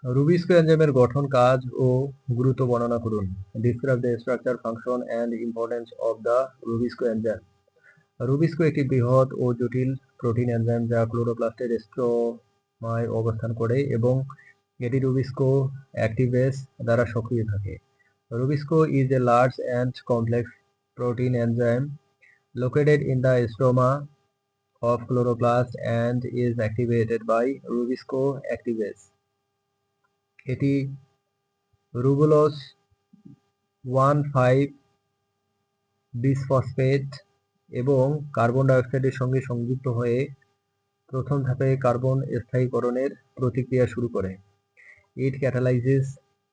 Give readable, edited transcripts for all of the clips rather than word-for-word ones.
Rubisco এনজাইমের গঠন, কাজ ও গুরুত্ব বর্ণনা করুন। Describe the structure, function and importance of the rubisco enzyme. Rubisco একটি বৃহৎ ও জটিল প্রোটিন এনজাইম যা ক্লোরোপ্লাস্টের স্ট্রোমায় অবস্থান করে এবং এটি রুবিস্কো অ্যাক্টিভেস দ্বারা সক্রিয় থাকে। Rubisco is a large and complex protein enzyme located in the stroma of chloroplast and is activated by Rubisco activase. এটি রুবুলোজ 1,5 বিসফসফেট এবং কার্বন ডাইঅক্সাইডের সঙ্গে সংযুক্ত হয়ে প্রথম ধাপে কার্বন স্থায়ীকরণের প্রতিক্রিয়া শুরু করে। It catalyzes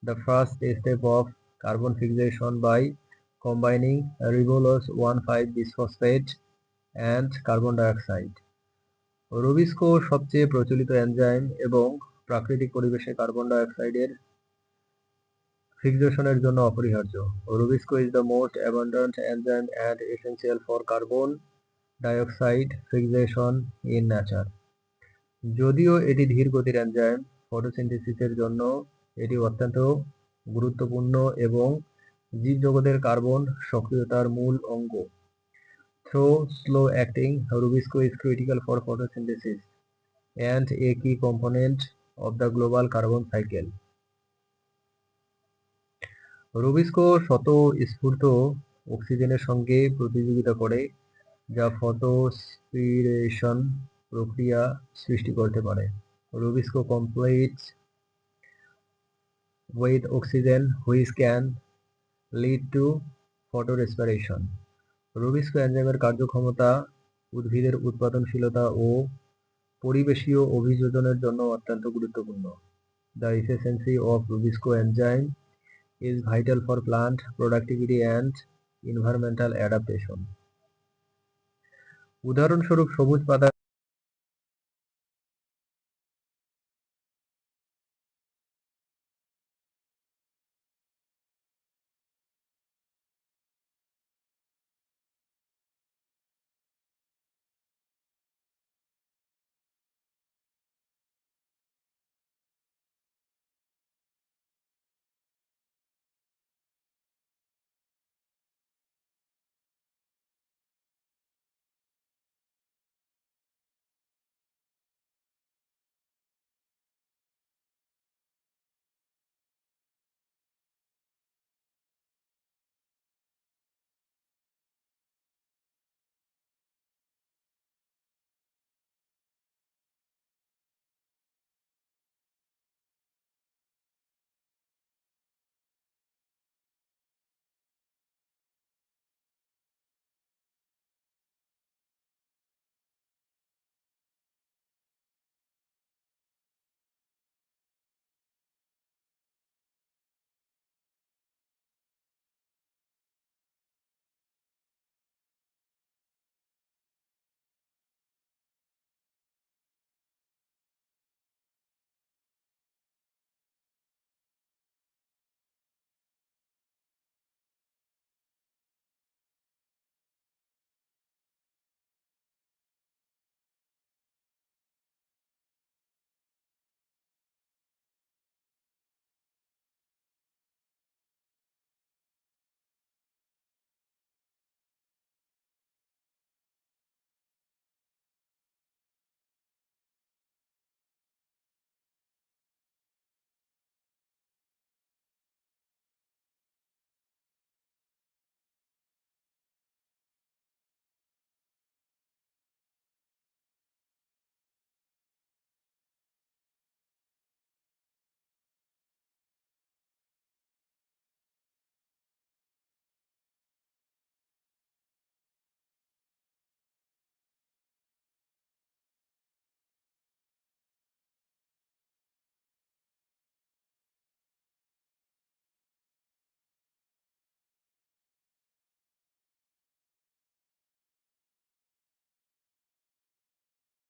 the first step of carbon fixation by combining ribulose 1,5 bisphosphate and carbon dioxide. Rubisco সবচেয়ে প্রচলিত এনজাইম এবং প্রাকৃতিক পরিবেশে কার্বন ডাইঅক্সাইডের ফিক্সেশনের জন্য অপরিহার্য। Rubisco is the most abundant enzyme and essential for carbon dioxide fixation in nature. যদিও এটি ধীর গতির এনজাইম, ফটোসিনথেসিসের জন্য এটি অত্যন্ত গুরুত্বপূর্ণ এবং জীবজগতের কার্বন সক্রিয়তার মূল অঙ্গ। Though slow acting, Rubisco is critical for photosynthesis and a key component of the global carbon cycle. Rubisco স্বতঃস্ফূর্ত অক্সিজেনের সঙ্গে প্রতিযোগিতা করে, যা ফটোস্পিরেশন প্রক্রিয়া সৃষ্টি করতে পারে। Rubisco competes with oxygen which can lead to photorespiration. Rubisco এনজাইমের কার্যক্ষমতা উদ্ভিদের উৎপাদনশীলতা ও পরিবেশীয় অভিযোজনের জন্য অত্যন্ত গুরুত্বপূর্ণ। The efficiency of Rubisco enzyme is vital for plant productivity and environmental adaptation. উদাহরণস্বরূপ সবুজ পাতা